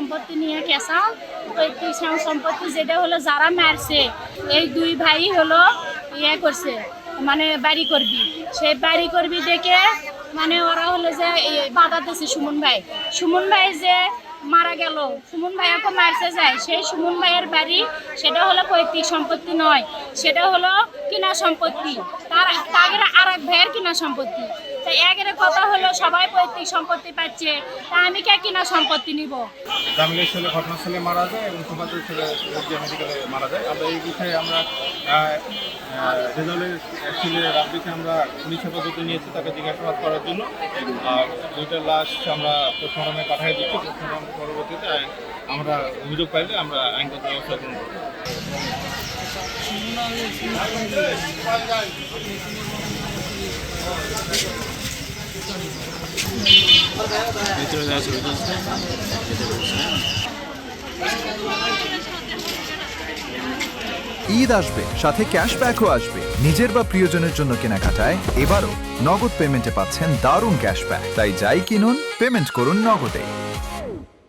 সম্পত্তি নিয়ে কেসাল, পৈতৃক সম্পত্তি যেটা হলো যারা মারছে এই দুই ভাই হলো ইয়ে করছে, মানে বাড়ি করবি, সেই বাড়ি করবি দেখে মানে ওরা হলো যে বাধা দিচ্ছে সুমন ভাই যে মারা গেল, সুমন ভাইয়াকে মারতে যায়, সেই সুমন ভাইয়ের বাড়ি সেটা হলো পৈতৃক সম্পত্তি নয়, সেটা হলো কিনা সম্পত্তি, তার আর এক ভাইয়ের কিনা সম্পত্তি। তাই একের কথা হলো সবাই পৈতৃক সম্পত্তি পাচ্ছে, তা আমি কে কিনা সম্পত্তি নিব? জামিলের ছেলে ঘটনাস্থলে মারা যায় এবং সুফাতের ছেলে মেডিকেলে মারা যায়। আমরা এই বিষয়ে আমরা রেজাউলের ছেলে রাব্বিকে আমরা পুলিশ হেফাজতে নিয়েছি তাকে জিজ্ঞাসাবাদ করার জন্য। আর দুইটা লাশ আমরা পোস্টমর্টমে পাঠিয়ে দিচ্ছি। পোস্টমর্টম পরবর্তীতে আমরা অভিযোগ পাইলে আমরা আইনগত ব্যবস্থা গ্রহণ করব। ঈদ আসবে, সাথে ক্যাশব্যাকও আসবে। নিজের বা প্রিয়জনের জন্য কেনাকাটায় এবারও নগদ পেমেন্টে পাচ্ছেন দারুণ ক্যাশব্যাক। তাই যাই কিনুন, পেমেন্ট করুন নগদে।